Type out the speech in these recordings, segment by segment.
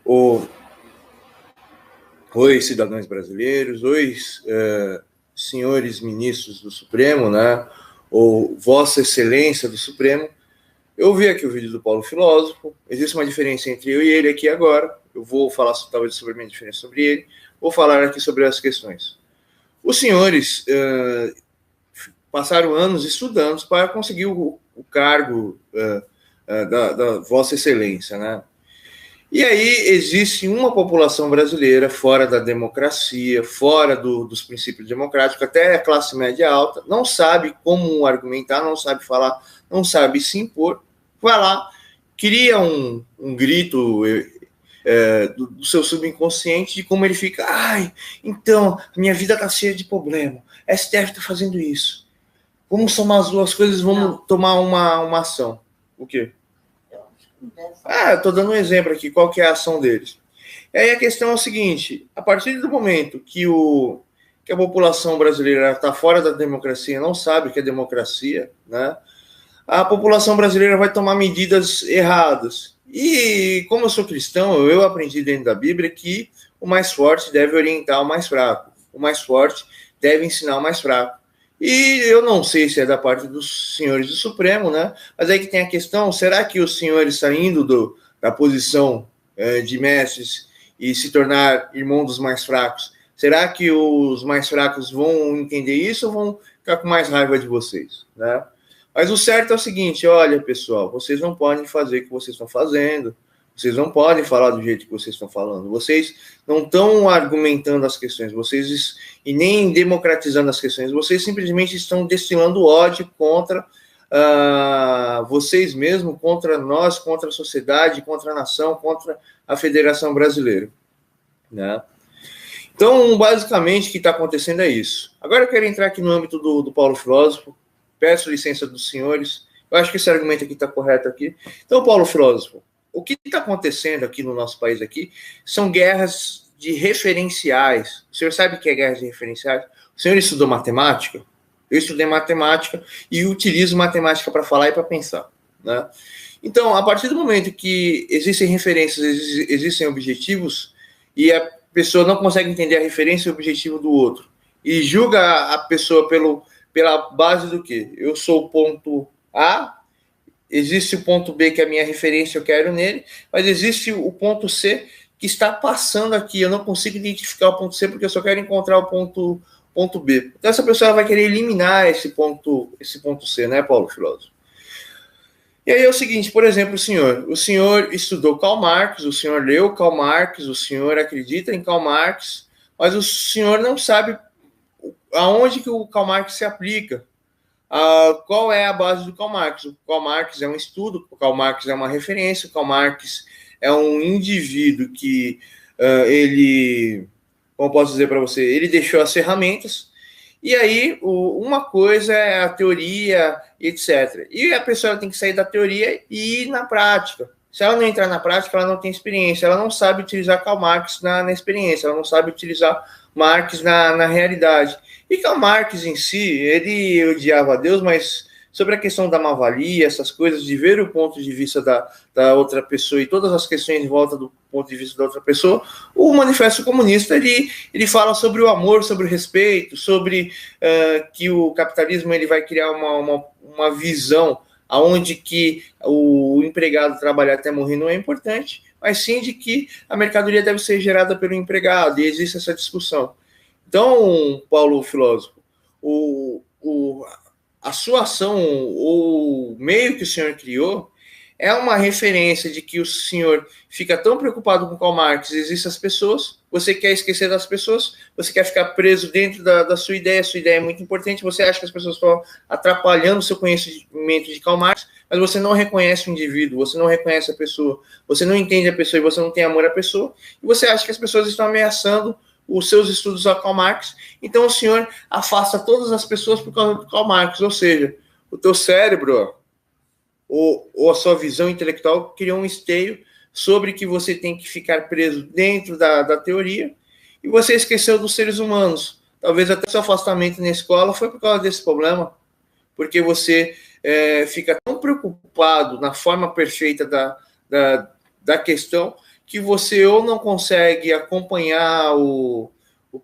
O... Oi, cidadãos brasileiros, oi, senhores ministros do Supremo, né? Ou Vossa Excelência do Supremo. Eu vi aqui o vídeo do Paulo Filósofo, existe uma diferença entre eu e ele aqui agora, eu vou falar talvez sobre a minha diferença sobre ele, vou falar aqui sobre as questões. Os senhores passaram anos estudando para conseguir o cargo da Vossa Excelência, né? E aí existe uma população brasileira fora da democracia, fora dos princípios democráticos, até a classe média alta, não sabe como argumentar, não sabe falar, não sabe se impor, vai lá, cria um grito do seu subconsciente de como ele fica, então, minha vida está cheia de problema, a STF está fazendo isso, vamos somar as duas coisas, vamos tomar uma ação. O quê? Eu estou dando um exemplo aqui, qual que é a ação deles. E aí a questão é o seguinte, a partir do momento que a população brasileira está fora da democracia, não sabe o que é democracia, né? A população brasileira vai tomar medidas erradas. E como eu sou cristão, eu aprendi dentro da Bíblia que o mais forte deve orientar o mais fraco, o mais forte deve ensinar o mais fraco. E eu não sei se é da parte dos senhores do Supremo, né? Mas aí que tem a questão, será que os senhores saindo da posição de mestres e se tornar irmão dos mais fracos, será que os mais fracos vão entender isso ou vão ficar com mais raiva de vocês, né? Mas o certo é o seguinte, olha, pessoal, vocês não podem fazer o que vocês estão fazendo, vocês não podem falar do jeito que vocês estão falando, vocês não estão argumentando as questões, e nem democratizando as questões, vocês simplesmente estão destilando ódio contra vocês mesmos, contra nós, contra a sociedade, contra a nação, contra a Federação Brasileira, né? Então, basicamente, o que está acontecendo é isso. Agora eu quero entrar aqui no âmbito do Paulo Filósofo, peço licença dos senhores, eu acho que esse argumento aqui está correto aqui. Então, Paulo Filósofo, o que está acontecendo aqui no nosso país aqui são guerras de referenciais. O senhor sabe o que é guerras de referenciais? O senhor estudou matemática? Eu estudei matemática e utilizo matemática para falar e para pensar, né? Então, a partir do momento que existem referências, existem objetivos, e a pessoa não consegue entender a referência e o objetivo do outro, e julga a pessoa pela base do quê? Eu sou o ponto A, existe o ponto B, que é a minha referência, eu quero nele, mas existe o ponto C, que está passando aqui, eu não consigo identificar o ponto C, porque eu só quero encontrar o ponto B. Então, essa pessoa vai querer eliminar esse ponto C, né, Paulo Filósofo? E aí é o seguinte, por exemplo, o senhor estudou Karl Marx, o senhor leu Karl Marx, o senhor acredita em Karl Marx, mas o senhor não sabe aonde que o Karl Marx se aplica. Qual é a base do Karl Marx? O Karl Marx é um estudo, o Karl Marx é uma referência, o Karl Marx é um indivíduo que ele, como posso dizer para você, ele deixou as ferramentas, e aí uma coisa é a teoria, etc. E a pessoa tem que sair da teoria e ir na prática. Se ela não entrar na prática, ela não tem experiência, ela não sabe utilizar Karl Marx na experiência, ela não sabe utilizar Marx na realidade. E Karl Marx em si, ele odiava a Deus, mas sobre a questão da má-valia, essas coisas, de ver o ponto de vista da outra pessoa e todas as questões em volta do ponto de vista da outra pessoa, o Manifesto Comunista, ele fala sobre o amor, sobre o respeito, sobre que o capitalismo ele vai criar uma visão onde que o empregado trabalhar até morrer não é importante, mas sim de que a mercadoria deve ser gerada pelo empregado, e existe essa discussão. Então, Paulo Filósofo, a sua ação, o meio que o senhor criou, é uma referência de que o senhor fica tão preocupado com Karl Marx, existem as pessoas, você quer esquecer das pessoas, você quer ficar preso dentro da sua ideia é muito importante, você acha que as pessoas estão atrapalhando o seu conhecimento de Karl Marx, mas você não reconhece o indivíduo, você não reconhece a pessoa, você não entende a pessoa e você não tem amor à pessoa, e você acha que as pessoas estão ameaçando os seus estudos a Karl Marx, então o senhor afasta todas as pessoas por causa do Karl Marx, ou seja, o teu cérebro, ou a sua visão intelectual criou um esteio sobre que você tem que ficar preso dentro da teoria, e você esqueceu dos seres humanos. Talvez até seu afastamento na escola foi por causa desse problema, porque você fica tão preocupado na forma perfeita da questão, que você ou não consegue acompanhar o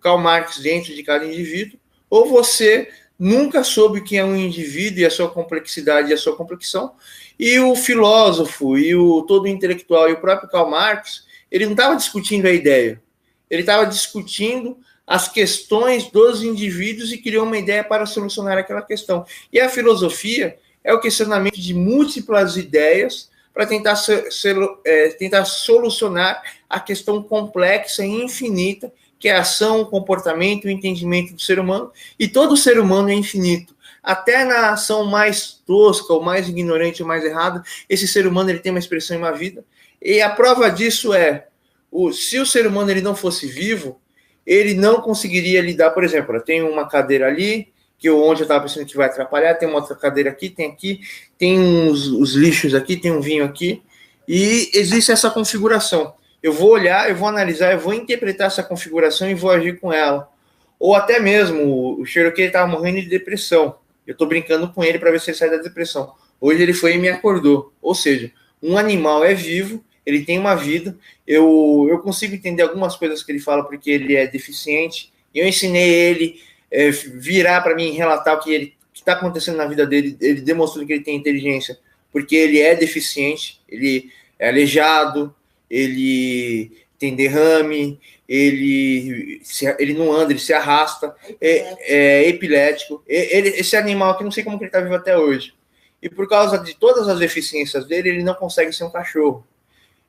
Karl Marx dentro de cada indivíduo, ou você nunca soube quem é um indivíduo e a sua complexidade e a sua complexão. E o filósofo e todo o intelectual e o próprio Karl Marx, ele não estava discutindo a ideia, ele estava discutindo as questões dos indivíduos e criou uma ideia para solucionar aquela questão. E a filosofia é o questionamento de múltiplas ideias para tentar solucionar a questão complexa e infinita que é a ação, o comportamento, o entendimento do ser humano, e todo ser humano é infinito. Até na ação mais tosca, ou mais ignorante, ou mais errada, esse ser humano ele tem uma expressão em uma vida, e a prova disso é, se o ser humano ele não fosse vivo, ele não conseguiria lidar, por exemplo, tem uma cadeira ali, onde eu estava pensando que vai atrapalhar, tem uma outra cadeira aqui, tem os lixos aqui, tem um vinho aqui, e existe essa configuração. Eu vou olhar, eu vou analisar, eu vou interpretar essa configuração e vou agir com ela. Ou até mesmo, o Cherokee estava morrendo de depressão. Eu estou brincando com ele para ver se ele sai da depressão. Hoje ele foi e me acordou. Ou seja, um animal é vivo, ele tem uma vida. Eu consigo entender algumas coisas que ele fala porque ele é deficiente. Eu ensinei ele virar para mim, relatar o que está acontecendo na vida dele. Ele demonstrou que ele tem inteligência porque ele é deficiente, ele é aleijado, ele tem derrame, ele não anda, ele se arrasta, é epilético. Esse animal aqui, não sei como que ele está vivo até hoje. E por causa de todas as deficiências dele, ele não consegue ser um cachorro.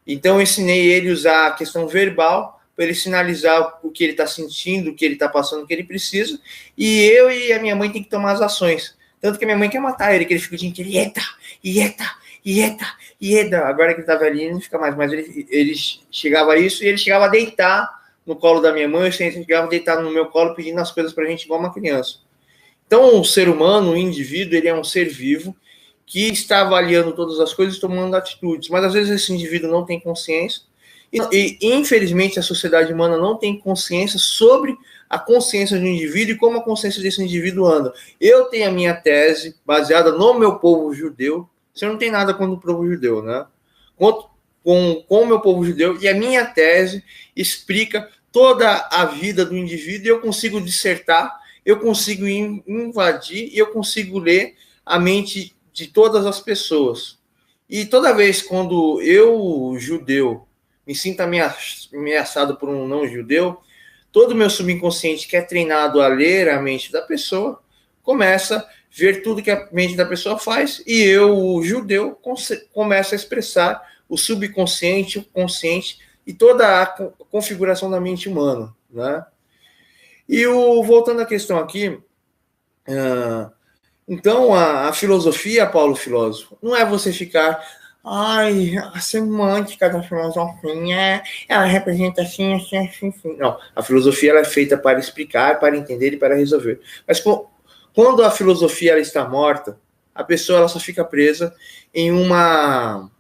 Então eu ensinei ele a usar a questão verbal para ele sinalizar o que ele está sentindo, o que ele está passando, o que ele precisa. E eu e a minha mãe tem que tomar as ações. Tanto que a minha mãe quer matar ele, que ele fica dizendo que ele agora que ele tá velhinho, ele não fica mais, mas ele chegava a isso e ele chegava a deitar no colo da minha mãe, eu chegava a deitar no meu colo pedindo as coisas pra gente igual uma criança. Então, o ser humano, o indivíduo, ele é um ser vivo que está avaliando todas as coisas e tomando atitudes, mas às vezes esse indivíduo não tem consciência e infelizmente a sociedade humana não tem consciência sobre a consciência do indivíduo e como a consciência desse indivíduo anda. Eu tenho a minha tese baseada no meu povo judeu. Você não tem nada contra o povo judeu, né? Com o meu povo judeu, e a minha tese explica toda a vida do indivíduo, e eu consigo dissertar, eu consigo invadir, e eu consigo ler a mente de todas as pessoas. E toda vez quando eu, judeu, me sinto ameaçado por um não-judeu, todo o meu subconsciente, que é treinado a ler a mente da pessoa, começa a ver tudo que a mente da pessoa faz, e eu, o judeu, começo a expressar o subconsciente, o consciente e toda a configuração da mente humana, né? E voltando à questão aqui, então a filosofia, Paulo Filósofo, não é você ficar, a semântica da filosofia, ela representa assim. Não, a filosofia ela é feita para explicar, para entender e para resolver. Mas quando a filosofia ela está morta, a pessoa ela só fica presa em uma,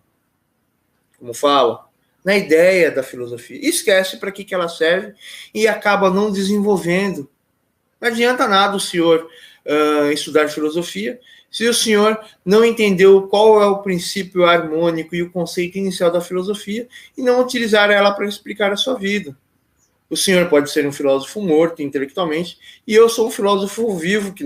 como fala, na ideia da filosofia. Esquece para que ela serve e acaba não desenvolvendo. Não adianta nada o senhor estudar filosofia se o senhor não entendeu qual é o princípio harmônico e o conceito inicial da filosofia e não utilizar ela para explicar a sua vida. O senhor pode ser um filósofo morto intelectualmente, e eu sou um filósofo vivo que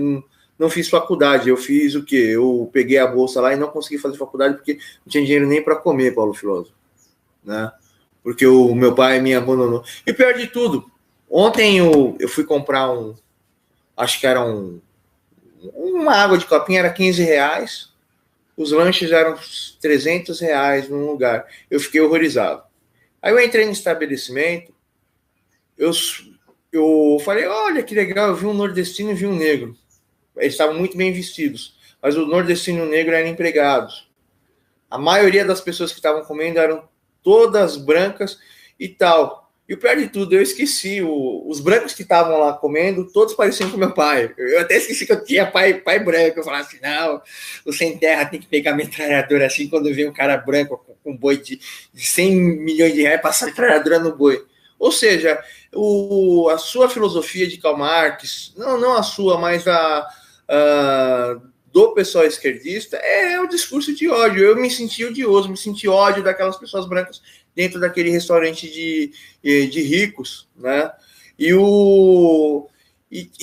não fiz faculdade. Eu fiz o quê? Eu peguei a bolsa lá e não consegui fazer faculdade porque não tinha dinheiro nem para comer, Paulo Filósofo, né? Porque o meu pai me abandonou. E pior de tudo, ontem eu fui comprar acho que era uma água de copinha, era R$15, os lanches eram R$300 num lugar. Eu fiquei horrorizado. Aí eu entrei no estabelecimento, eu falei, olha que legal, eu vi um nordestino e vi um negro. Eles estavam muito bem vestidos, mas o nordestino e o negro eram empregados. A maioria das pessoas que estavam comendo eram todas brancas e tal. E o pior de tudo, eu esqueci, os brancos que estavam lá comendo, todos pareciam com meu pai. Eu até esqueci que eu tinha pai branco. Eu falava assim, não, o sem terra tem que pegar metralhadora assim, quando vem um cara branco com um boi de 100 milhões de reais, passar metralhadora no boi. Ou seja, a sua filosofia de Karl Marx, não a sua, mas do pessoal esquerdista é o discurso de ódio. Eu me senti odioso, me senti ódio daquelas pessoas brancas dentro daquele restaurante de ricos, né? E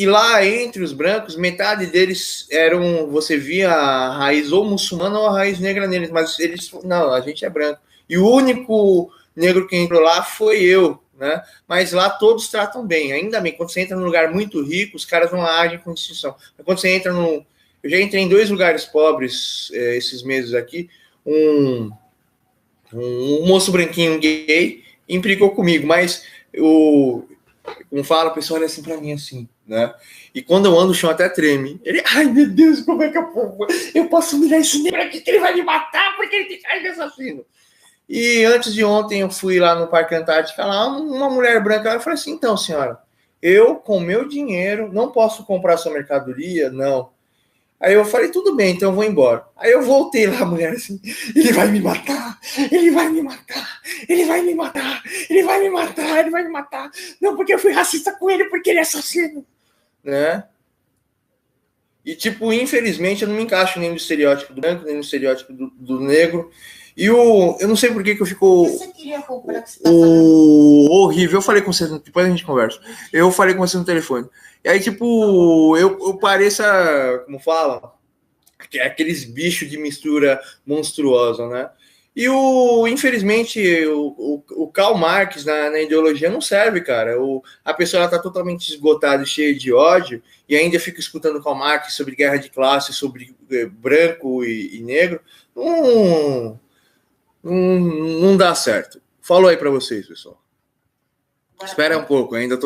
lá entre os brancos, metade deles eram, você via a raiz ou muçulmana ou a raiz negra neles, mas eles, não, a gente é branco. E o único negro que entrou lá foi eu, né? Mas lá todos tratam bem, ainda bem. Quando você entra num lugar muito rico, os caras não agem com distinção. Mas quando você entra num... Eu já entrei em 2 lugares pobres esses meses aqui. Um moço branquinho gay implicou comigo, mas como fala, o pessoal olha assim pra mim assim, né? E quando eu ando, o chão até treme. Ele, ai meu Deus, como é que eu posso mirar esse negro aqui que ele vai me matar porque ele tem cara de assassino? E antes de ontem eu fui lá no Parque Antártica, lá uma mulher branca, eu falei assim, então senhora, eu com meu dinheiro não posso comprar sua mercadoria? Não. Aí eu falei, tudo bem, então eu vou embora. Aí eu voltei lá, a mulher assim, ele vai me matar, ele vai me matar, ele vai me matar, ele vai me matar, ele vai me matar. Não, porque eu fui racista com ele, porque ele é assassino. Né? E, tipo, infelizmente, eu não me encaixo nem no estereótipo do branco, nem no estereótipo do negro. E eu não sei por que eu fico... O que você queria comprar que você tá falando? Horrível. Eu falei com você, depois a gente conversa. Eu falei com você no telefone. E aí, tipo, eu pareço, como fala, aqueles bichos de mistura monstruosa, né? E infelizmente, o Karl Marx na ideologia não serve, cara. A pessoa está totalmente esgotada e cheia de ódio, e ainda fica escutando Karl Marx sobre guerra de classe, sobre branco e negro. Não dá certo. Falou aí para vocês, pessoal. Espera um pouco, ainda tô